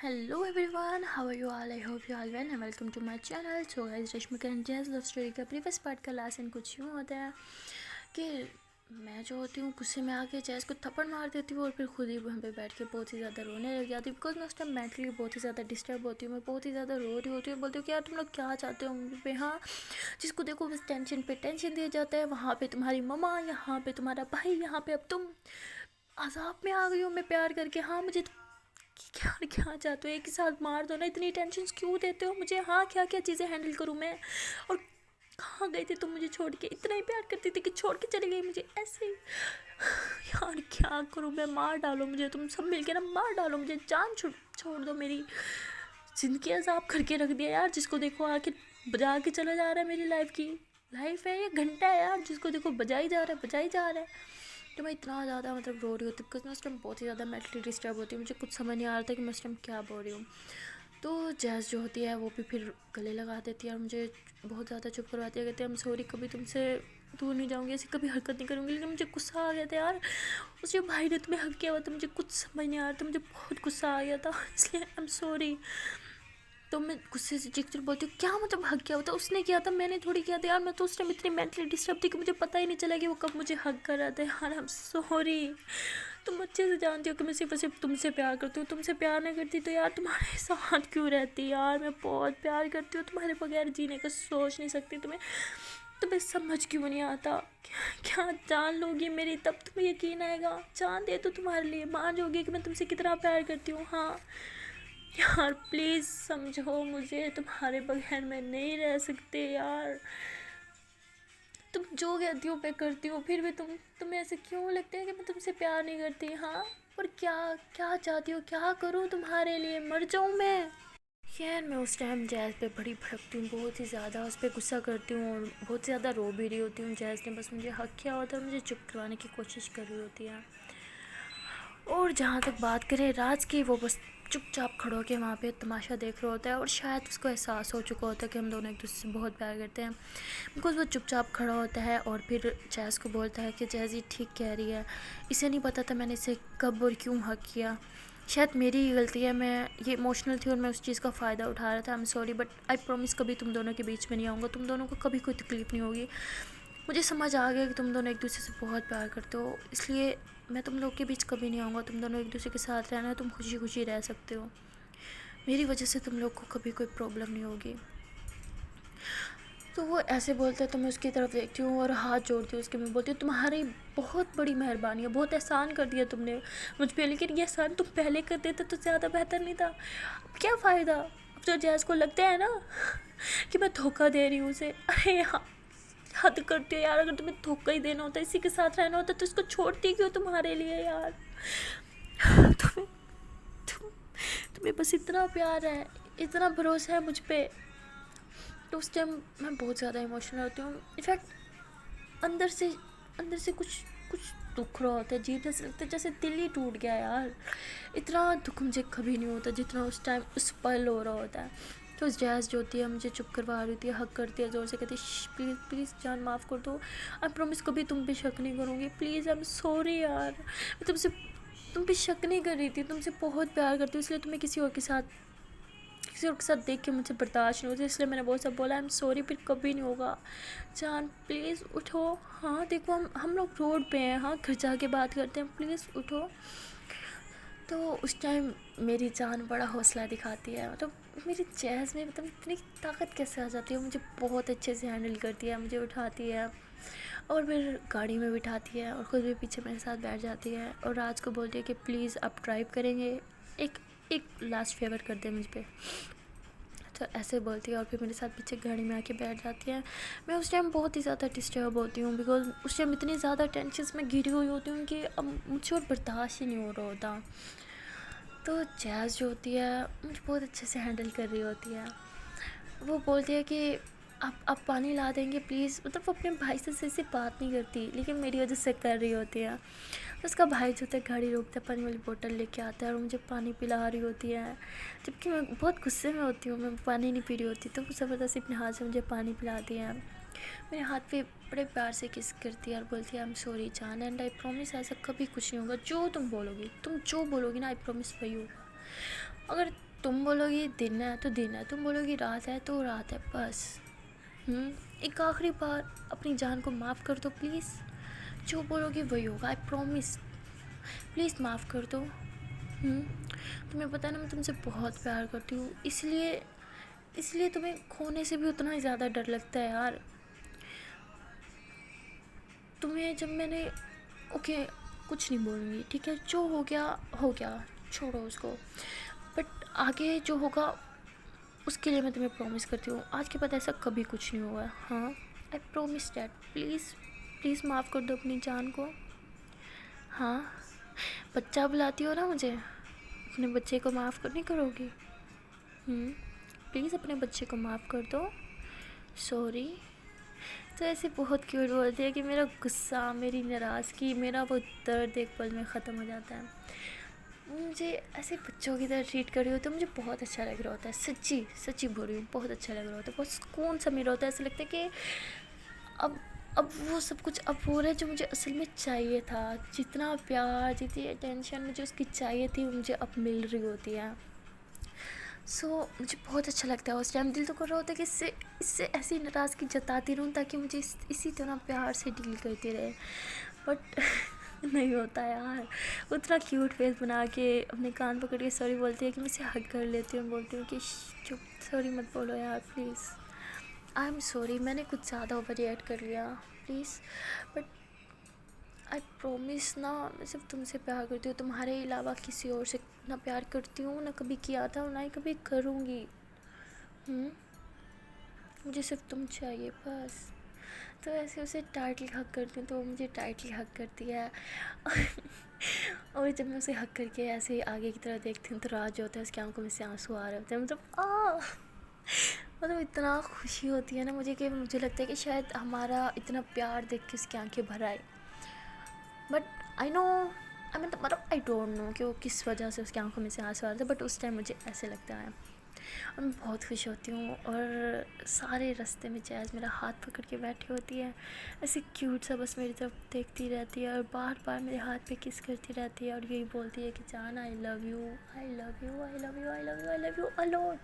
Hello everyone, how are you all? I hope you all well and welcome to my channel. So guys, Rashmi Karan jazz love story का previous part का last and कुछ यूँ होता है कि मैं जो होती हूँ गुस्से में आके जैज़ को थप्पड़ मार देती हूँ और फिर खुद ही वहाँ पे बैठ के बहुत ही ज़्यादा रोने लग जाती हूँ बिकॉज मैं उस टाइम मेंटली बहुत ही ज़्यादा डिस्टर्ब होती हूँ। मैं बहुत ही ज़्यादा रो रही होती हूँ, बोलती हूँ कि यार तुम लोग क्या चाहते हो मुझ पे। हाँ, जिसको देखो बस टेंशन पे टेंशन दिया जाता है। वहाँ पे तुम्हारी मम्मा, यहाँ पे तुम्हारा भाई, यहाँ पे अब तुम अज़ाब में आ गई हो मैं प्यार करके। हाँ, मुझे क्या क्या चाहते हो, एक ही साथ मार दो ना, इतनी टेंशन क्यों देते हो मुझे। हाँ, क्या क्या चीज़ें हैंडल करूँ मैं। और कहाँ गए थे तुम मुझे छोड़ के, इतना ही प्यार करती थी कि छोड़ के चली गई मुझे ऐसे ही। यार क्या करूँ मैं, मार डालो मुझे, तुम सब मिलके ना मार डालो मुझे, जान छोड़ दो मेरी। ज़िंदगी अजाब करके रख दिया यार, जिसको देखो आके बजा के चला जा रहा है। मेरी लाइफ है ये घंटा है यार, जिसको देखो बजाई जा रहा है बजाई जा रहा है। तो मैं इतना ज़्यादा रो रही होती बिकॉज मैं उस टाइम बहुत ही ज़्यादा मेंटली डिस्टर्ब होती हूँ। मुझे कुछ समझ नहीं आ रहा था कि मैं उस टाइम क्या बोल रही हूँ। तो जैज़ जो होती है वो भी फिर गले लगा देती है और मुझे बहुत ज़्यादा चुप करवाती है। कहती है I'm सॉरी, कभी तुमसे दूर नहीं जाऊँगी, ऐसी कभी हरकत नहीं करूँगी। लेकिन मुझे गुस्सा आ गया था यार, उस जो भाई ने तुम्हें हक किया हुआ था, मुझे कुछ समझ नहीं आ रहा था, मुझे बहुत गुस्सा आ गया था, इसलिए I'm सॉरी। तो मैं गुस्से से चीख बोलती हूँ क्या मतलब हक किया होता, उसने किया था, मैंने थोड़ी किया था यार। मैं तो उस टाइम इतनी मेंटली डिस्टर्ब थी कि मुझे पता ही नहीं चला कि वो कब मुझे हक कर रहा था। यार आई एम सॉरी, तुम अच्छे से जानती हो कि मैं सिर्फ तुमसे प्यार करती हूँ। तुमसे प्यार नहीं करती तो यार तुम्हारे साथ क्यों रहती यार। मैं बहुत प्यार करती हूँ, तुम्हारे बगैर जीने का सोच नहीं सकती। तुम्हें समझ क्यों नहीं आता। क्या जान लोगी मेरी, तब तुम्हें यकीन आएगा। जान दे तो तुम्हारे लिए मान जाओगी कि मैं तुमसे कितना प्यार करती हूँ। हाँ यार प्लीज़ समझो मुझे, तुम्हारे बगैर मैं नहीं रह सकती यार। तुम जो कहती हो मैं करती हूँ, फिर भी तुम्हें ऐसे क्यों लगता है कि मैं तुमसे प्यार नहीं करती। हाँ, पर क्या क्या चाहती हो, क्या करूँ तुम्हारे लिए, मर जाऊँ मैं। खैर मैं उस टाइम जैज़ पे बड़ी भड़कती हूँ, बहुत ही ज़्यादा उस पर गुस्सा करती हूँ और बहुत ज़्यादा रो भी रही होती हूँ। जैज़ ने बस मुझे हक किया होता है और मुझे चुप करवाने की कोशिश कर रही होती है। और जहाँ तक बात करें राज की, वो बस चुपचाप खड़ो होकर वहाँ पे तमाशा देख रहा होता है और शायद उसको एहसास हो चुका होता है कि हम दोनों एक दूसरे से बहुत प्यार करते हैं। बिकॉज वो चुपचाप खड़ा होता है और फिर जैज़ को बोलता है कि जैज़ ये ठीक कह रही है, इसे नहीं पता था मैंने इसे कब और क्यों हक किया। शायद मेरी ही गलती है, मैं ये इमोशनल थी और मैं उस चीज़ का फ़ायदा उठा रहा था। I am sorry but I promise कभी तुम दोनों के बीच में नहीं आऊँगा, तुम दोनों को कभी कोई तकलीफ़ नहीं होगी। मुझे समझ आ गया कि तुम दोनों एक दूसरे से बहुत प्यार करते हो, इसलिए मैं तुम लोग के बीच कभी नहीं आऊँगा। तुम दोनों एक दूसरे के साथ रहना है, तुम खुशी खुशी रह सकते हो, मेरी वजह से तुम लोग को कभी कोई प्रॉब्लम नहीं होगी। तो वो ऐसे बोलते हैं तो मैं उसकी तरफ देखती हूँ और हाथ जोड़ती हूँ उसके। मैं बोलती हूँ तुम्हारी बहुत बड़ी मेहरबानी है, बहुत एहसान कर दिया तुमने मुझ पर, लेकिन ये एहसान तुम पहले कर देते तो ज़्यादा बेहतर नहीं था। अब क्या फ़ायदा, अब जो जैज़ को लगता है ना कि मैं धोखा दे रही हूँ उसे। अरे यार हद करती हो यार, अगर तुम्हें धोखा ही देना होता, इसी के साथ रहना होता तो इसको छोड़ती क्यों तुम्हारे लिए यार। तुम्हें तुम्हें बस इतना प्यार है, इतना भरोसा है मुझ पे। तो उस टाइम मैं बहुत ज़्यादा इमोशनल होती हूँ। इनफैक्ट अंदर से कुछ कुछ दुख रहा होता है, अजीब जैसे लगता है जैसे दिल ही टूट गया यार। इतना दुख मुझे कभी नहीं होता जितना उस टाइम उस पल हो रहा होता है। तो उस जैज़ जो होती है मुझे चुप करवा रही होती है, हक करती है ज़ोर से, कहती है प्लीज़ प्लीज़ जान माफ़ कर दो, आई प्रॉमिस कभी तुम पे शक नहीं करूँगी, प्लीज़ आई एम सॉरी यार। मैं तुम पे शक नहीं कर रही थी, तुमसे बहुत प्यार करती हूँ, इसलिए तुम्हें किसी और के साथ देख के मुझे बर्दाश्त नहीं होती, इसलिए मैंने बहुत सब बोला। आई एम सॉरी, फिर कभी नहीं होगा। जान प्लीज़ उठो। हाँ देखो हम लोग रोड पे हैं, हाँ घर जाके बात करते हैं, प्लीज़ उठो। तो उस टाइम मेरी जान बड़ा हौसला दिखाती है, मतलब मेरी जैज़ में मतलब इतनी ताकत कैसे आ जाती है। मुझे बहुत अच्छे से हैंडल करती है, मुझे उठाती है और फिर गाड़ी में बिठाती है और ख़ुद भी पीछे मेरे साथ बैठ जाती है और राज को बोलती है कि प्लीज़ आप ड्राइव करेंगे, एक एक लास्ट फेवर कर दे मुझ पर। तो ऐसे बोलती है और फिर मेरे साथ पीछे गाड़ी में आके बैठ जाती है। मैं उस टाइम बहुत ही ज़्यादा डिस्टर्ब होती हूँ बिकॉज उस टाइम इतनी ज़्यादा टेंशन में घिरी हुई होती हूँ कि अब मुझे और बर्दाश्त ही नहीं हो रहा होता। तो जैज़ जो होती है मुझे बहुत अच्छे से हैंडल कर रही होती है। वो बोलती है कि आप पानी ला देंगे प्लीज़, मतलब वो अपने भाई से सही से बात नहीं करती लेकिन मेरी वजह से कर रही होती है। उसका भाई जो होता है गाड़ी रोकता है, पानी वाली बोतल लेके आता है और मुझे पानी पिला रही होती है, जबकि मैं बहुत गुस्से में होती हूँ, मैं पानी नहीं पी रही होती। तो वो ज़बरदस्ती अपने हाथ से मुझे पानी पिलाती है, मेरे हाथ पे बड़े प्यार से किस करती है और बोलती है आई एम सॉरी जान एंड आई प्रॉमिस ऐसा कभी कुछ नहीं होगा। जो तुम बोलोगी ना आई प्रॉमिस वही होगा। अगर तुम बोलोगी दिन है तो दिन है, तुम बोलोगी रात है तो रात है, बस। एक आखिरी बार अपनी जान को माफ़ कर दो प्लीज़। जो बोलोगी वही होगा, आई प्रॉमिस। प्लीज़ माफ़ कर दो। तुम्हें पता है ना, मैं तुमसे बहुत प्यार करती हूँ, इसलिए तुम्हें खोने से भी उतना ही ज़्यादा डर लगता है यार। तुम्हें जब मैंने ओके, कुछ नहीं बोलूँगी, ठीक है, जो हो गया, छोड़ो उसको। बट आगे जो होगा उसके लिए मैं तुम्हें प्रॉमिस करती हूँ, आज के बाद ऐसा कभी कुछ नहीं होगा। हाँ, आई प्रॉमिस डैट। प्लीज़ माफ़ कर दो अपनी जान को। हाँ, बच्चा बुलाती हो ना मुझे, अपने बच्चे को माफ़ नहीं करोगी? प्लीज़ अपने बच्चे को माफ़ कर दो। सॉरी। तो ऐसे बहुत क्यूट बोलती है कि मेरा गुस्सा, मेरी नाराज़गी, मेरा वो दर्द एक पल में ख़त्म हो जाता है। मुझे ऐसे बच्चों की तरह ट्रीट कर रही हो तो मुझे बहुत अच्छा लग रहा होता है, सच्ची बोल रही हूँ, बहुत अच्छा लग रहा होता है, बहुत सुकून सा मिल होता है। ऐसा लगता है कि अब वो सब कुछ अब हो रहा है जो मुझे असल में चाहिए था। जितना प्यार, जितनी अटेंशन मुझे उसकी चाहिए थी, मुझे अब मिल रही होती है। मुझे बहुत अच्छा लगता है। उस टाइम दिल तो कर रहा होता है कि इससे ऐसी नाराज़गी जताती रहूँ ताकि मुझे इसी तरह प्यार से डील करती रहे, बट नहीं होता यार। उतना क्यूट फेस बना के अपने कान पकड़ के सॉरी बोलती है कि मैं इसे हग कर लेती हूँ, बोलती हूँ कि चुप, सॉरी मत बोलो यार प्लीज़, आई एम सॉरी, मैंने कुछ ज़्यादा ओवर रिएक्ट कर लिया प्लीज़। बट आई प्रॉमिस ना, मैं सिर्फ तुमसे प्यार करती हूँ, तुम्हारे अलावा किसी और से ना प्यार करती हूँ, ना कभी किया था, ना ही कभी करूँगी। मुझे सिर्फ तुम चाहिए बस। तो ऐसे उसे टाइटली हक करती हूँ तो वो मुझे टाइटली हक करती है और जब मैं उसे हक करके ऐसे आगे की तरफ देखती हूँ तो राज जो होता है उसकी आंखों में से आंसू आ रहे होते हैं। मतलब इतना खुशी होती है ना मुझे कि मुझे लगता है कि शायद हमारा इतना प्यार देख के उसकी आंखें भर आए। बट आई नो, मतलब आई डोंट नो कि वो किस वजह से उसकी आंखों में से आंसू आ रहे थे, बट उस टाइम मुझे ऐसे लगता है और मैं बहुत खुश होती हूँ। और सारे रास्ते में जैज़ मेरा हाथ पकड़ के बैठी होती है, ऐसे क्यूट सा बस मेरी तरफ देखती रहती है और बार बार मेरे हाथ पे किस करती रहती है और यही बोलती है कि जान I love you, I love you, I love you, I love you, I love you alone.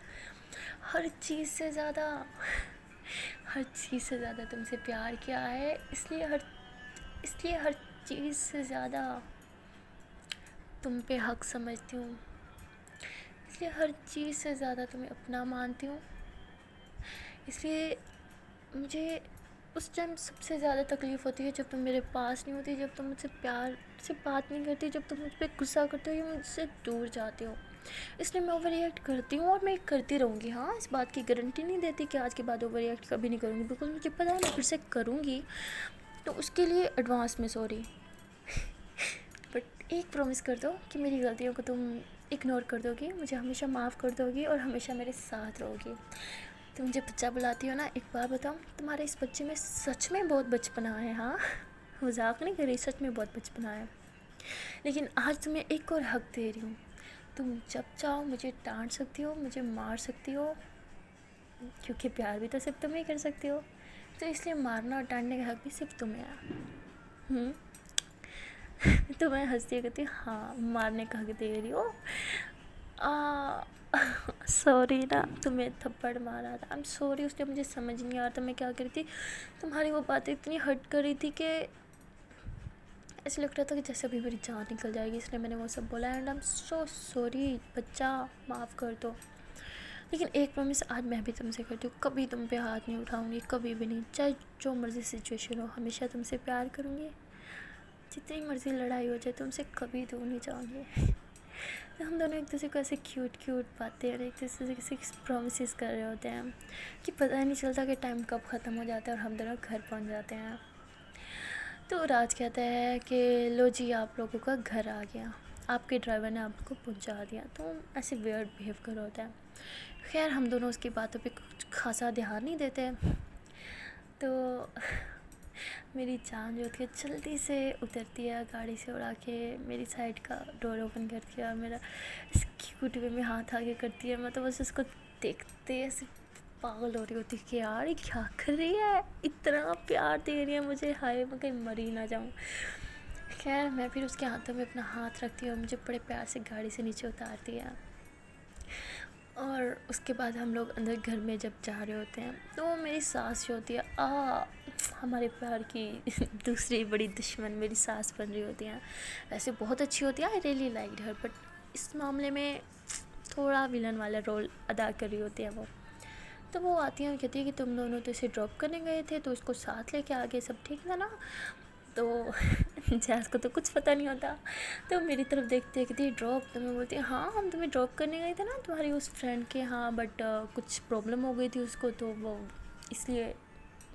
हर चीज़ से ज़्यादा तुमसे प्यार किया है, इसलिए हर चीज़ से ज़्यादा तुम पे हक समझती हूँ, इसलिए हर चीज़ से ज़्यादा तुम्हें अपना मानती हूँ। इसलिए मुझे उस टाइम सबसे ज़्यादा तकलीफ़ होती है जब तुम मेरे पास नहीं होती, जब तुम मुझसे प्यार से बात नहीं करती, जब तुम मुझ पर गुस्सा करते हो या मुझसे दूर जाते हो। इसलिए मैं ओवर रिएक्ट करती हूँ और मैं करती रहूँगी। हाँ, इस बात की गारंटी नहीं देती कि आज के बाद ओवर रिएक्ट कभी नहीं करूँगी, बिकॉज मुझे पता है मैं फिर से करूँगी, तो उसके लिए एडवांस में सॉरी। बट एक प्रॉमिस कर दो कि मेरी गलतियों को तुम इग्नोर कर दोगी, मुझे हमेशा माफ़ कर दोगी और हमेशा मेरे साथ रहोगी। तुम मुझे बच्चा बुलाती हो ना, एक बार बताओ, तुम्हारे इस बच्चे में सच में बहुत बचपना है। हाँ, मजाक नहीं कर रही, सच में बहुत बचपना है। लेकिन आज तुम्हें एक और हक दे रही हूँ, तुम जब चाहो मुझे डांट सकती हो, मुझे मार सकती हो, क्योंकि प्यार भी तो सिर्फ तुम ही कर सकती हो, तो इसलिए मारना और डांटने का हक भी सिर्फ तुम्हें है। तो मैं हंसती कहती हूँ हाँ, मारने का हक दे रही हो। सॉरी ना, तुम्हें थप्पड़ मारा था, आई एम सॉरी, उस टाइम मुझे समझ नहीं आ रहा था मैं क्या करी थी। तुम्हारी वो बातें इतनी हर्ट कर रही थी कि ऐसे लग रहा था कि जैसे अभी मेरी जान निकल जाएगी, इसलिए मैंने वो सब बोला and I am so sorry बच्चा, माफ़ कर दो। लेकिन एक प्रॉमिस आज मैं भी तुमसे करती हूँ, कभी तुम पे हाथ नहीं उठाऊँगी, कभी भी नहीं, चाहे जो मर्ज़ी सिचुएशन हो, हमेशा तुमसे प्यार करूँगी, जितनी मर्ज़ी लड़ाई हो जाए तुमसे कभी दूर नहीं जाऊँगी। तो हम दोनों एक दूसरे को ऐसे क्यूट बातें और एक दूसरे से प्रॉमिसेस कर रहे होते हैं कि पता ही नहीं चलता कि टाइम कब ख़त्म हो जाता है और हम दोनों घर पहुंच जाते हैं। तो राज कहता है कि लो जी, आप लोगों का घर आ गया, आपके ड्राइवर ने आपको पहुंचा दिया। तो ऐसे वियर्ड बिहेव कर होता है। खैर, हम दोनों उसकी बातों पे कुछ खासा ध्यान नहीं देते। तो मेरी जान जो होती है जल्दी से उतरती है गाड़ी से, उड़ा के मेरी साइड का डोर ओपन करती है और मेरा इस क्यूट वे में हाथ आगे करती है। मैं तो बस उसको देखते ऐसे पागल हो रही होती कि यार ये क्या कर रही है, इतना प्यार दे रही है मुझे, हाय मैं कहीं मर ही ना जाऊँ। खैर, मैं फिर उसके हाथों में अपना हाथ रखती हूँ और मुझे बड़े प्यार से गाड़ी से नीचे उतारती है اور اس کے بعد ہم لوگ اندر گھر میں جب جا رہے ہوتے ہیں تو میری ساس جو ہوتی ہے ہمارے پیار کی دوسری بڑی دشمن میری ساس بن رہی ہوتی ہیں. ویسے بہت اچھی ہوتی ہے, I really liked her, but اس معاملے میں تھوڑا ولن والا رول ادا کر رہی ہوتی ہے وہ. تو وہ آتی ہیں اور کہتی ہے کہ تم دونوں تو اسے ڈراپ کرنے گئے تھے تو اس کو ساتھ لے کے آگے سب ٹھیک تھا نا. تو جیس کو تو کچھ پتہ نہیں ہوتا, تو میری طرف دیکھتے ہیں کہتی ہے ڈراپ, تو میں بولتی ہوں ہاں ہم تمہیں ڈراپ کرنے گئے تھے نا تمہاری اس فرینڈ کے ہاں, بٹ کچھ پرابلم ہو گئی تھی اس کو تو وہ اس لیے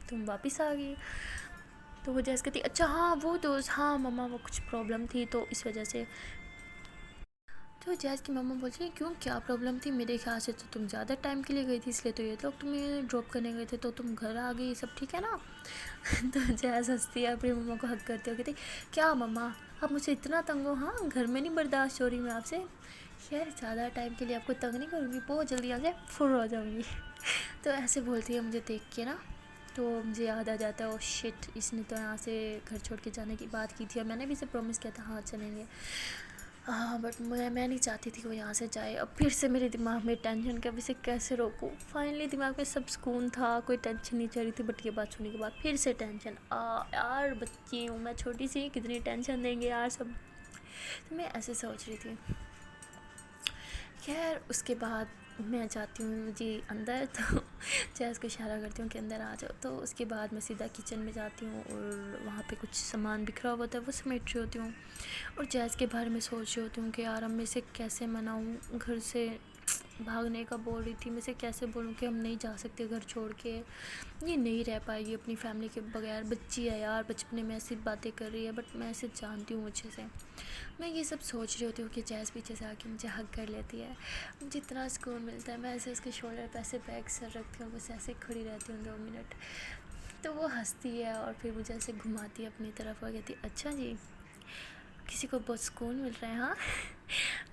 تم واپس آ گئی. تو وہ جیس کہتی اچھا ہاں وہ دوست, ہاں مما وہ کچھ پرابلم تھی تو اس وجہ سے. تو جیز کی مما بولتی ہیں کیوں کیا پرابلم تھی, میرے خیال سے تو تم زیادہ ٹائم کے لیے گئی تھی اس لیے تو یہ لوگ تمہیں ڈراپ کرنے گئے تھے تو تم گھر آ گئی, سب ٹھیک ہے نا. تو جیز ہنستی ہے اپنی مما کو حق کرتے ہو, کہتی کیا مما آپ مجھ سے اتنا تنگ ہو, ہاں گھر میں نہیں برداشت ہو رہی میں آپ سے. خیر زیادہ ٹائم کے لیے آپ کو تنگ نہیں کروں گی, بہت جلدی آ کے فر ہو جاؤں گی. تو ایسے بولتی ہے مجھے دیکھ کے نا, تو مجھے یاد آ جاتا ہے او شٹ اس نے تو یہاں سے گھر چھوڑ کے جانے کی بات کی تھی اور میں نے بھی اسے پرومس کیا تھا ہاں چلیں گے. ہاں بٹ میں نہیں چاہتی تھی کہ وہ یہاں سے جائے. اب پھر سے میرے دماغ میں ٹینشن کہ اب اسے کیسے روکوں. فائنلی دماغ میں سب سکون تھا, کوئی ٹینشن نہیں چل رہی تھی, بٹ یہ بات سننے کے بعد پھر سے ٹینشن. یار بچی ہوں میں چھوٹی سی, کتنی ٹینشن دیں گے یار سب. تو میں ایسے سوچ رہی تھی. خیر اس کے بعد میں جاتی ہوں جی اندر, تو جیز کو اشارہ کرتی ہوں کہ اندر آ جاؤ. تو اس کے بعد میں سیدھا کچن میں جاتی ہوں اور وہاں پہ کچھ سامان بکھرا ہوا ہوتا ہے وہ سمیٹ رہی ہوتی ہوں. اور جیز کے بارے میں سوچ رہی ہوتی ہوں کہ یار اب میں اسے کیسے مناؤں, گھر سے بھاگنے کا بول رہی تھی, میں اسے کیسے بولوں کہ ہم نہیں جا سکتے گھر چھوڑ کے, یہ نہیں رہ پائے گی اپنی فیملی کے بغیر. بچی ہے یار, بچپنے میں ایسی باتیں کر رہی ہے, بٹ میں اسے جانتی ہوں اچھے سے. میں یہ سب سوچ رہی ہوتی ہوں کہ جیز پیچھے سے آ کے مجھے ہگ کر لیتی ہے, مجھے اتنا سکون ملتا ہے. میں ایسے اس کے شولڈر پہ ایسے بیک سر رکھتی ہوں, بس ایسے کھڑی رہتی ہوں 2 منٹ. تو وہ ہنستی ہے اور پھر مجھے ایسے گھماتی ہے اپنی طرف اور کہتی اچھا جی کسی کو بہت سکون مل رہا ہے ہاں.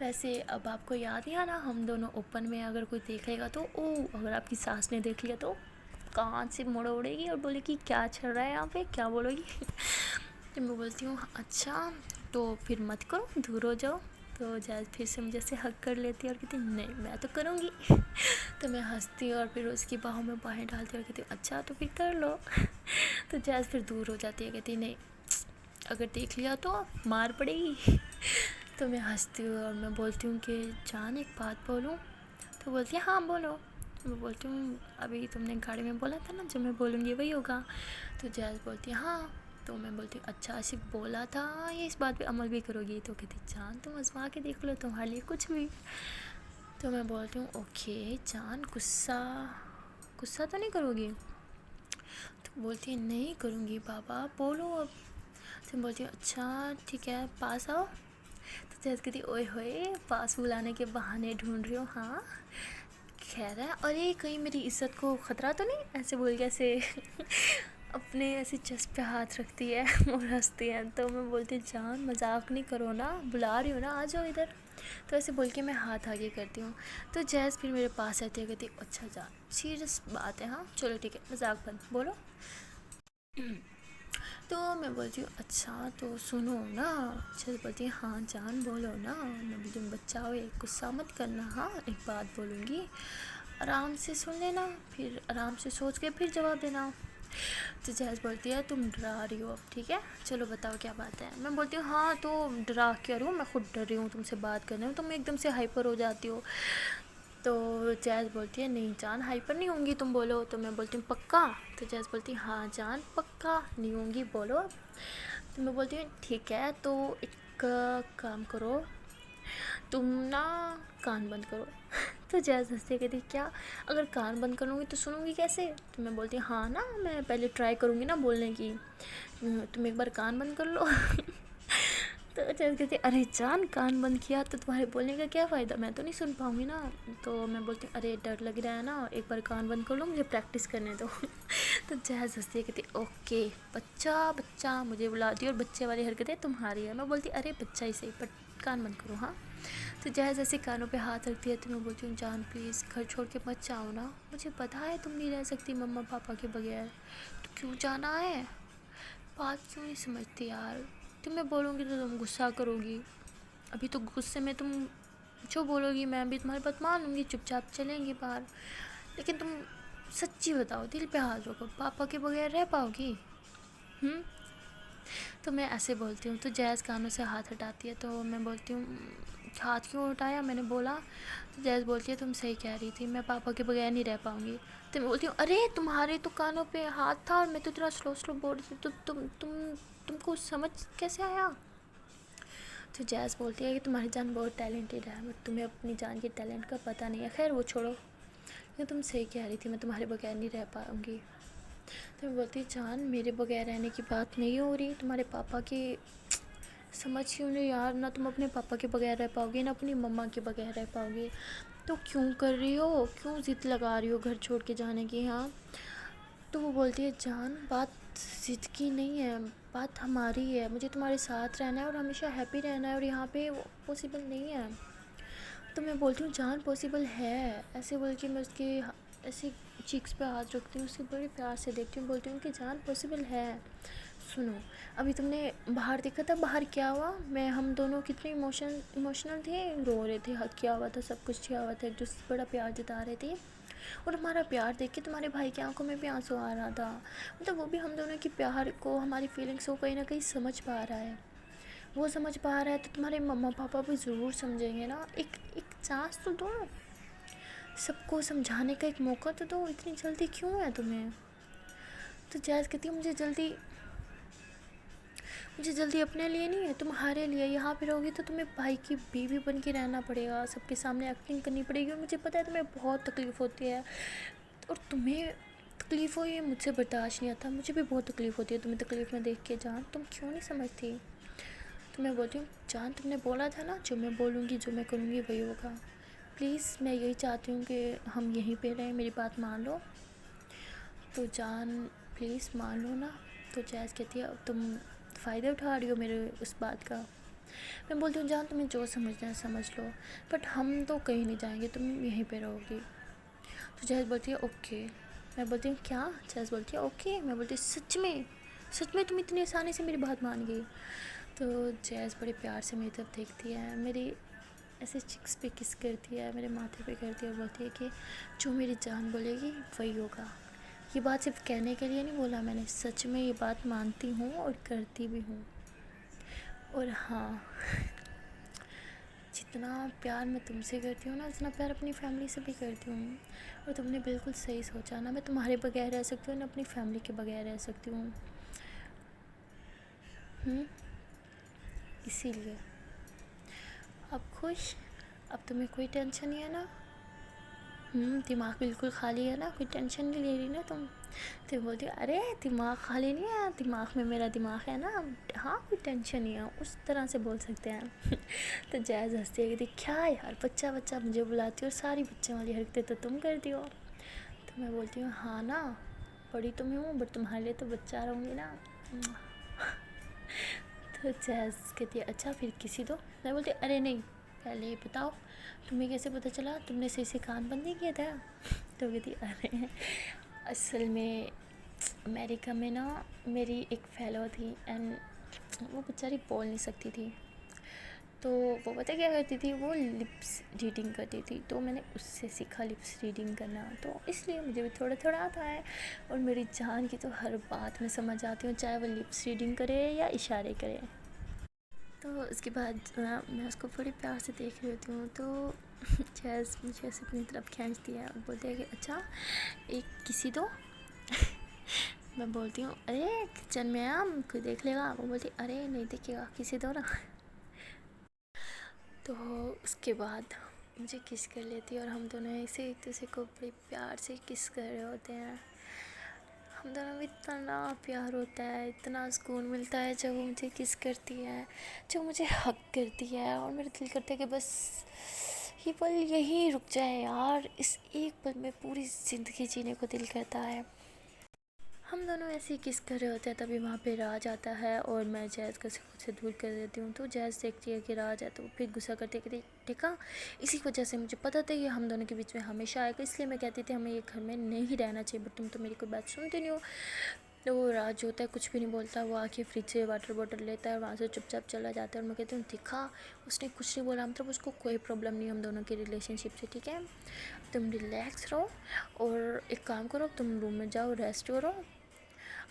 ویسے اب آپ کو یاد نہیں آنا ہم دونوں اوپن میں اگر کوئی دیکھ لے گا تو اگر آپ کی ساس نے دیکھ لیا تو کان سے مڑ اڑے گی اور بولے کہ کیا چل رہا ہے یہاں پہ, کیا بولو گی. تو میں بولتی ہوں اچھا تو پھر مت کرو, دور ہو جاؤ. تو جیز پھر سے مجھے سے حگ کر لیتی ہے اور کہتی نہیں میں تو کروں گی. تو میں ہنستی ہوں اور پھر اس کی باہوں میں باہیں ڈالتی اور کہتی اچھا تو پھر کر لو. تو جیز پھر دور ہو جاتی ہے, کہتی نہیں اگر دیکھ لیا تو مار پڑے گی. تو میں ہنستی ہوں اور میں بولتی ہوں کہ جان ایک بات بولوں. تو بولتی ہے ہاں بولو. میں بولتی ہوں ابھی تم نے گاڑی میں بولا تھا نا جو میں بولوں گی وہی ہوگا. تو جیز بولتی ہے ہاں. تو میں بولتی ہوں اچھا صرف بولا تھا یا اس بات پہ عمل بھی کرو گی. تو کہتی جان تم آزما کے دیکھ لو تمہارے لیے کچھ بھی. تو میں بولتی ہوں اوکے جان غصہ تو نہیں کرو گی. تو بولتی ہے نہیں کروں گی بابا بولو اب. تو میں بولتی ہوں اچھا ٹھیک ہے پاس آؤ. تو جیز کہتی اوئے ہوئے پاس بلانے کے بہانے ڈھونڈ رہی ہو ہاں. خیر ہے اور یہ کہیں میری عزت کو خطرہ تو نہیں, ایسے بول کے ایسے اپنے ایسے چیسٹ پہ ہاتھ رکھتی ہے اور ہنستی ہے. تو میں بولتی جان مذاق نہیں کرو نا, بلا رہی ہوں نا آ جاؤ ادھر. تو ایسے بول کے میں ہاتھ آگے کرتی ہوں. تو جیز پھر میرے پاس آتی ہے, کہتی اچھا جان سیریس بات ہے ہاں چلو ٹھیک ہے مذاق بند بولو. تو میں بولتی ہوں اچھا تو سنو نا. جیز بولتی ہے ہاں جان بولو نا. میں بولتی ہوں بچہ ہو ایک غصہ مت کرنا, ہاں ایک بات بولوں گی آرام سے سن لینا, پھر آرام سے سوچ کے پھر جواب دینا. تو جیز بولتی ہے تم ڈرا رہی ہو اب ٹھیک ہے چلو بتاؤ کیا بات ہے. میں بولتی ہوں ہاں تو ڈرا کیا رہی ہوں, میں خود ڈر رہی ہوں تم سے بات کرنے میں, تم ایک دم سے ہائپر ہو جاتی ہو. تو جیز بولتی ہے نہیں جان ہائپر نہیں ہوں گی تم بولو. تو میں بولتی ہوں پکا. تو جیز بولتی ہے ہاں جان پکا نہیں ہوں گی بولو. تو میں بولتی ہوں ٹھیک ہے تو ایک کام کرو تم نا کان بند کرو. تو جیز ہنستی کہتی کیا اگر کان بند کروں گی تو سنوں گی کیسے. تو میں بولتی ہاں نا میں پہلے ٹرائی کروں گی نا بولنے کی, تم ایک بار کان بند کر لو. تو جیز کہتی ارے جان کان بند کیا تو تمہارے بولنے کا کیا فائدہ, میں تو نہیں سن پاؤں گی نا. تو میں بولتی ہوں ارے ڈر لگ رہا ہے نا, ایک بار کان بند کر لو مجھے پریکٹس کرنے دو. تو جیز ہنستی ہے کہتی اوکے بچہ مجھے بلاتی ہے اور بچے والی حرکتیں تمہاری ہے. میں بولتی ارے بچہ ہی صحیح بٹ کان بند کرو ہاں. تو جیز ایسے کانوں پہ ہاتھ رکھتی ہے. تو میں بولتی ہوں جان پلیز گھر چھوڑ کے مت جاؤ نا, مجھے پتہ ہے تم نہیں رہ سکتی مما پاپا کے بغیر, تو کیوں جانا ہے. بات کیوں نہیں سمجھتی یار, تم میں بولوں گی تو تم غصہ کرو گی. ابھی تو غصے میں تم जो बोलोगी मैं भी तुम्हारी बात मान लूँगी, चुपचाप चलेंगे बाहर। लेकिन तुम सच्ची बताओ, दिल पे हाथ रखो, पापा के बगैर रह पाओगी? हम्म। तो मैं ऐसे बोलती हूँ तो जैज़ कानों से हाथ हटाती है। तो मैं बोलती हूँ हाथ क्यों उठाया, मैंने बोला। तो जैज़ बोलती है तुम सही कह रही थी, मैं पापा के बगैर नहीं रह पाऊँगी। तो मैं बोलती हूँ अरे तुम्हारे तो कानों पे हाथ था और मैं तो इतना स्लो स्लो बोल रही थी, तो तुमको समझ कैसे आया? तो जैज़ बोलती है कि तुम्हारी जान बहुत टैलेंटेड है, बट तुम्हें अपनी जान के टैलेंट का पता नहीं है। खैर वो छोड़ो, ये तुम सही कह रही थी, मैं तुम्हारे बगैर नहीं रह पाऊँगी। तो मैं बोलती जान मेरे बगैर रहने की बात नहीं हो रही, तुम्हारे पापा की समझ क्यों नहीं यार, ना तुम अपने पापा के बगैर रह पाओगी ना अपनी मम्मा के बगैर रह पाओगी, तो क्यों कर रही हो, क्यों ज़िद लगा रही हो घर छोड़ के जाने की? हाँ। तो वो बोलती है जान बात ज़िद की नहीं है, बात हमारी है, मुझे तुम्हारे साथ रहना है और हमेशा हैप्पी रहना है, और यहाँ पे वो पॉसिबल नहीं है। तो मैं बोलती हूँ जान पॉसिबल है, ऐसे बोल के मैं उसके ऐसे चीक्स पे हाथ रखती हूँ, उसके बड़े प्यार से देखती हूँ, बोलती हूँ कि जान पॉसिबल है। सुनो, अभी तुमने बाहर देखा था, बाहर क्या हुआ, मैं हम दोनों कितने इमोशनल थे, रो रहे थे, हक किया हुआ था, सब कुछ किया हुआ था, एक दूसरे से बड़ा प्यार जता रहे थे। और हमारा प्यार देख के तुम्हारे भाई की आंखों में भी आंसू आ रहा था, मतलब वो भी हम दोनों की प्यार को, हमारी फीलिंग्स को कहीं ना कहीं समझ पा रहा है। वो समझ पा रहा है तो तुम्हारे मम्मा पापा भी ज़रूर समझेंगे ना, एक एक चांस तो दो, सबको समझाने का एक मौका तो दो, इतनी जल्दी क्यों है तुम्हें? तो जैज़ कहती है मुझे जल्दी अपने लिए नहीं है, तुम्हारे लिए। यहाँ पे रहोगी तो तुम्हें भाई की बीवी बन के रहना पड़ेगा, सबके सामने एक्टिंग करनी पड़ेगी, और मुझे पता है तुम्हें बहुत तकलीफ़ होती है, और तुम्हें तकलीफ़ हो ये मुझसे बर्दाश्त नहीं आता, मुझे भी बहुत तकलीफ़ होती है तुम्हें तकलीफ़ में देख के। जान तुम क्यों नहीं समझती? तो मैं बोलती हूँ जान तुमने बोला था ना, जो मैं बोलूँगी जो मैं करूँगी वही होगा, प्लीज़ मैं यही चाहती हूँ कि हम यहीं पे रहें, मेरी बात मान लो। तो जान प्लीज़ मान लो ना। तो जैज़ कहती है अब तुम फ़ायदा उठा रही हो मेरे उस बात का। मैं बोलती हूँ जान तुम्हें जो समझना है समझ लो, बट हम तो कहीं नहीं जाएंगे, तुम यहीं पे रहोगी। तो जैज़ बोलती है ओके। मैं बोलती हूँ क्या? जैज़ बोलती है ओके। मैं बोलती हूँ सच में तुम इतनी आसानी से मेरी बात मान गई? तो जैज़ बड़े प्यार से मेरी तरफ देखती है, मेरी ऐसे चिक्स पे किस करती है, मेरे माथे पे करती है, और बोलती है कि जो मेरी जान बोलेगी वही होगा। ये बात सिर्फ कहने के लिए नहीं बोला मैंने, सच में ये बात मानती हूँ और करती भी हूँ। और हाँ, जितना प्यार मैं तुमसे करती हूँ ना, उतना प्यार अपनी फैमिली से भी करती हूँ। और तुमने बिल्कुल सही सोचा ना, मैं तुम्हारे बगैर रह सकती हूँ ना अपनी फैमिली के बगैर रह सकती हूँ। इसीलिए अब खुश, अब तुम्हें कोई टेंशन नहीं है ना? दिमाग बिल्कुल खाली है ना, कोई टेंशन नहीं ले रही ना तुम? तो बोलती अरे दिमाग खाली नहीं है, दिमाग में मेरा दिमाग है ना, हाँ कोई टेंशन नहीं है, उस तरह से बोल सकते हैं। तो जैज़ हंसती है कि क्या यार बच्चा बच्चा मुझे बुलाती हो, और सारी बच्चे वाली हरकतें तो तुम करती हो। तो मैं बोलती हूँ हाँ ना, बड़ी तो मैं हूँ बट तुम्हारे लिए तो बच्चा रहूँगी ना। तो जैज़ कहती है अच्छा फिर किसी दो। मैं बोलती अरे नहीं, पहले ये बताओ तुम्हें कैसे पता चला, तुमने सही से कान बंद नहीं किया था? तो कहती अरे असल में अमेरिका में ना मेरी एक फ़ेलो थी, एंड वो बेचारी बोल नहीं सकती थी, तो वो पता क्या करती थी, वो लिप्स रीडिंग करती थी, तो मैंने उससे सीखा लिप्स रीडिंग करना, तो इसलिए मुझे भी थोड़ा थोड़ा आता है। और मेरी जान की तो हर बात में समझ आती हूँ, चाहे वो लिप्स रीडिंग करे या इशारे करे। तो उसके बाद मैं उसको बड़े प्यार से देख रही होती हूँ, तो जैज़ मुझे ऐसे अपनी तरफ खींचती है और बोलती है कि अच्छा एक किसी दो। मैं बोलती हूँ अरे किचन में हम कोई देख लेगा। वो बोलती अरे नहीं देखेगा, किसी दो ना। तो उसके बाद मुझे किस कर लेती है, और हम दोनों ऐसे एक दूसरे को बड़े प्यार से किस कर रहे होते हैं। हम दोनों में इतना प्यार होता है, इतना सुकून मिलता है जब वो मुझे किस करती है, जब मुझे हक करती है, और मेरा दिल करता है कि बस ये पल यहीं रुक जाए यार, इस एक पल में पूरी ज़िंदगी जीने को दिल करता है। हम दोनों ऐसे ही किस कर रहे होते हैं, तभी वहाँ पे राज आता है और मैं जैज़ को खुद से दूर कर देती हूँ। तो जैज़ देखती है कि राज है, तो फिर गुस्सा करती है कि देखा, इसी वजह से मुझे पता था ये हम दोनों के बीच में हमेशा आएगा, इसलिए मैं कहती थी हमें ये घर में नहीं रहना चाहिए, बट तुम तो मेरी कोई बात सुनती नहीं हो। وہ راج ہوتا ہے کچھ بھی نہیں بولتا، وہ آ کے فریج سے واٹر بوٹل لیتا ہے اور وہاں سے چپ چاپ چلا جاتا ہے، اور میں کہتی ہوں دکھا اس نے کچھ نہیں بولا، مطلب اس کو کوئی پرابلم نہیں ہم دونوں کی ریلیشن شپ سے، ٹھیک ہے تم ریلیکس رہو اور ایک کام کرو، تم روم میں جاؤ ریسٹ کرو،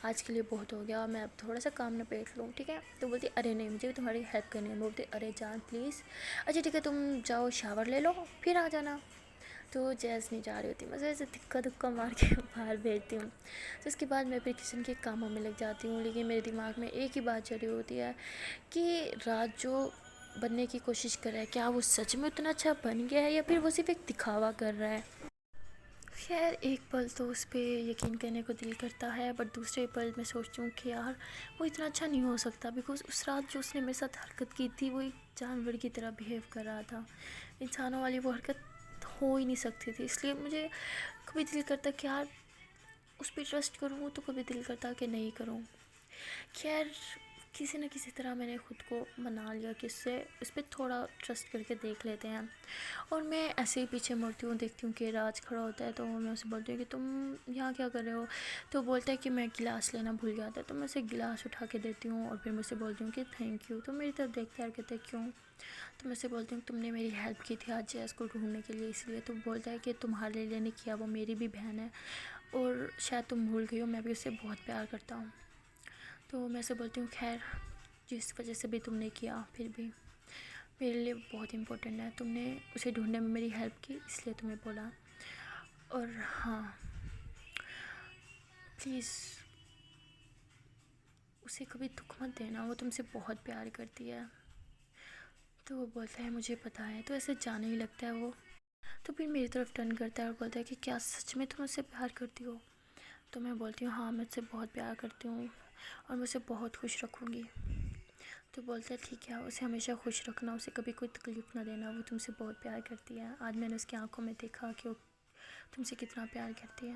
آج کے لیے بہت ہو گیا، میں اب تھوڑا سا کام نپیٹ لوں، ٹھیک ہے. تو بولتی ارے نہیں مجھے بھی تمہاری ہیلپ کرنی ہے. بولتی ارے جان پلیز، اچھا ٹھیک ہے تم جاؤ شاور لے لو پھر آ جانا. تو جیز نہیں جا رہی ہوتی، میں ایسے دھکا دھکا مار کے باہر بھیجتی ہوں. تو اس کے بعد میں پھر کچن کے کاموں میں لگ جاتی ہوں، لیکن میرے دماغ میں ایک ہی بات چل رہی ہوتی ہے کہ راج جو بننے کی کوشش کر رہا ہے کیا وہ سچ میں اتنا اچھا بن گیا ہے یا پھر وہ صرف ایک دکھاوا کر رہا ہے. خیر ایک پل تو اس پہ یقین کرنے کو دل کرتا ہے، بٹ دوسرے پل میں سوچتی ہوں کہ یار وہ اتنا اچھا نہیں ہو سکتا، بیکاز اس رات جو اس نے میرے ساتھ حرکت کی تھی وہ ایک جانور کی طرح بیہیو کر رہا تھا، انسانوں والی وہ حرکت ہو ہی نہیں سکتی تھی. اس لیے مجھے کبھی دل کرتا کہ یار اس پہ ٹرسٹ کروں تو کبھی دل کرتا کہ نہیں کروں. خیر کسی نہ کسی طرح میں نے خود کو منا لیا کہ اس پہ تھوڑا ٹرسٹ کر کے دیکھ لیتے ہیں. اور میں ایسے ہی پیچھے مڑتی ہوں، دیکھتی ہوں کہ راج کھڑا ہوتا ہے، تو میں اسے بولتی ہوں کہ تم یہاں کیا کر رہے ہو. تو بولتا ہے کہ میں گلاس لینا بھول گیا تھا. تو میں اسے گلاس اٹھا کے دیتی ہوں اور پھر میں اسے بولتی ہوں کہ تھینک یو. تو میری طرف دیکھتا ہے اور کہتا ہے کیوں. تو میں اسے بولتی ہوں تم نے میری ہیلپ کی تھی آج جیز کو ڈھونڈنے کے لیے، اس لیے. تو بولتا ہے کہ تمہارے لیے نہیں کیا، وہ میری بھی بہن ہے اور شاید تم بھول گئی ہو، میں بھی اسے بہت پیار کرتا ہوں. تو میں اسے بولتی ہوں خیر جس وجہ سے بھی تم نے کیا پھر بھی میرے لیے بہت امپورٹنٹ ہے، تم نے اسے ڈھونڈنے میں میری ہیلپ کی اس لیے تمہیں بولا. اور ہاں پلیز اسے کبھی دکھ مت دینا، وہ تم سے بہت پیار کرتی ہے. تو وہ بولتا ہے مجھے پتہ ہے. تو ایسے جانے ہی لگتا ہے وہ. تو پھر میری طرف ٹرن کرتا ہے اور بولتا ہے کہ کیا سچ میں تم مجھ سے پیار کرتی ہو. تو میں بولتی ہوں ہاں میں اس سے بہت پیار کرتی ہوں اور میں اسے بہت خوش رکھوں گی. تو بولتا ہے ٹھیک ہے اسے ہمیشہ خوش رکھنا، اسے کبھی کوئی تکلیف نہ دینا، وہ تم سے بہت پیار کرتی ہے. آج میں نے اس کی آنکھوں میں دیکھا کہ وہ تم سے کتنا پیار کرتی ہے،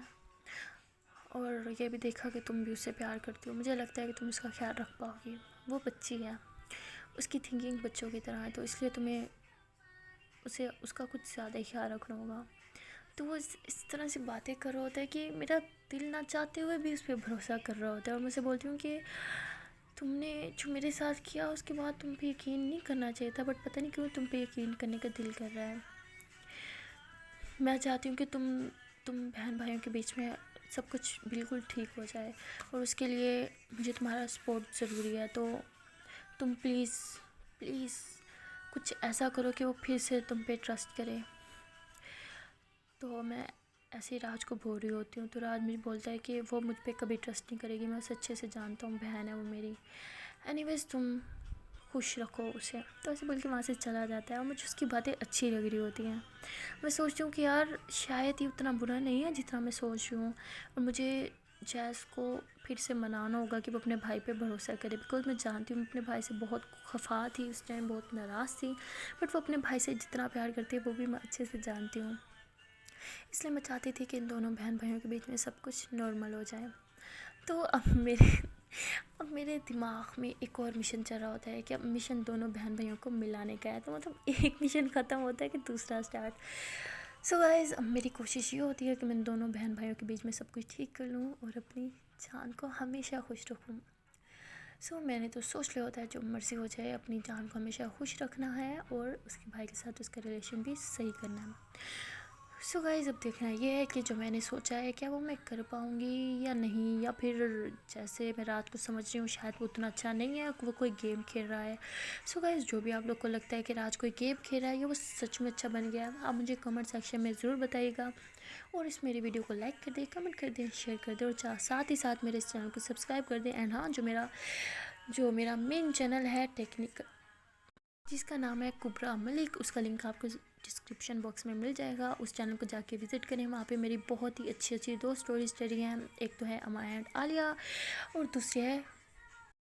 اور یہ بھی دیکھا کہ تم بھی اس سے پیار کرتی ہو. مجھے لگتا ہے کہ تم اس کا خیال رکھ پاؤ گی. وہ بچی ہے، اس کی تھنکنگ بچوں کی طرح ہے، تو اس لیے تمہیں اس کا کچھ زیادہ ہی خیال رکھنا ہوگا. تو وہ اس طرح سے باتیں کر رہا ہوتا ہے کہ میرا دل نہ چاہتے ہوئے بھی اس پہ بھروسہ کر رہا ہوتا ہے. اور میں سے بولتی ہوں کہ تم نے جو میرے ساتھ کیا اس کے بعد تم پہ یقین نہیں کرنا چاہیے تھا، بٹ پتہ نہیں کیوں تم پہ یقین کرنے کا دل کر رہا ہے. میں چاہتی ہوں کہ تم بہن بھائیوں کے بیچ میں سب کچھ بالکل ٹھیک ہو جائے، اور اس کے لیے مجھے تمہارا سپورٹ ضروری ہے. تو تم پلیز کچھ ایسا کرو کہ وہ پھر سے تم پہ ٹرسٹ کرے. تو میں ایسے ہی راج کو بول رہی ہوتی ہوں، تو راج مجھے بولتا ہے کہ وہ مجھ پہ کبھی ٹرسٹ نہیں کرے گی، میں اسے اچھے سے جانتا ہوں، بہن ہے وہ میری. اینی ویز تم خوش رکھو اسے. تو ایسے بول کے وہاں سے چلا جاتا ہے اور مجھے اس کی باتیں اچھی لگ رہی ہوتی ہیں. میں سوچتی ہوں کہ یار شاید یہ اتنا برا نہیں ہے جتنا میں سوچ رہی ہوں، اور مجھے جیز کو پھر سے منانا ہوگا کہ وہ اپنے بھائی پہ بھروسہ کرے. بیکاز میں جانتی ہوں اپنے بھائی سے بہت خفا تھی اس ٹائم، بہت ناراض تھی، بٹ وہ اپنے بھائی سے جتنا پیار کرتی ہے وہ بھی میں اچھے سے جانتی ہوں. اس لیے میں چاہتی تھی کہ ان دونوں بہن بھائیوں کے بیچ میں سب کچھ نارمل ہو جائے. تو اب میرے دماغ میں ایک اور مشن چل رہا ہوتا ہے کہ اب مشن دونوں بہن بھائیوں کو ملانے کا ہے. تو مطلب ایک مشن ختم ہوتا ہے کہ دوسرا اسٹارٹ. سو گائز اب میری کوشش یہ ہوتی ہے کہ میں دونوں بہن بھائیوں کے بیچ میں سب کچھ ٹھیک کر لوں اور اپنی جان کو ہمیشہ خوش رکھوں. سو میں نے تو سوچ لیا ہوتا ہے جو مرضی ہو جائے اپنی جان کو ہمیشہ خوش رکھنا ہے اور اس کے بھائی کے ساتھ اس کا ریلیشن بھی صحیح کرنا ہے. سو گائز اب دیکھنا یہ ہے کہ جو میں نے سوچا ہے کیا وہ میں کر پاؤں گی یا نہیں، یا پھر جیسے میں رات کو سمجھ رہی ہوں شاید وہ اتنا اچھا نہیں ہے، وہ کوئی گیم کھیل رہا ہے. سو گائز جو بھی آپ لوگ کو لگتا ہے کہ راج کوئی گیم کھیل رہا ہے یا وہ سچ میں اچھا بن گیا ہے، آپ مجھے کمنٹ سیکشن میں ضرور بتائیے گا. اور اس میری ویڈیو کو لائک کر دیں، کمنٹ کر دیں، شیئر کر دیں، اور ساتھ ہی ساتھ میرے اس چینل کو سبسکرائب کر دیں. اینڈ ہاں جو میرا مین چینل ہے ٹیکنیک جس کا نام ہے کبرا ملک، اس کا لنک آپ کو ڈسکرپشن باکس میں مل جائے گا. اس چینل کو جا کے وزٹ کریں، وہاں پہ میری بہت ہی اچھی 2 اسٹوریز چلی ہیں. ایک تو ہے امایا اینڈ عالیہ اور دوسری ہے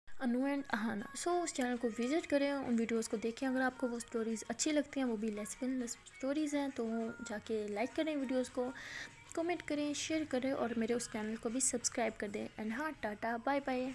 انو اینڈ اہانا. سو اس چینل کو وزٹ کریں، ان ویڈیوز کو دیکھیں. اگر آپ کو وہ اسٹوریز اچھی لگتی ہیں، وہ بھی لیسبین اسٹوریز ہیں، تو جا کے لائک کریں ویڈیوز کو، کمنٹ کریں، شیئر کریں، اور میرے اس چینل کو بھی سبسکرائب کر دیں. اینڈ ہاں ٹاٹا بائے بائے.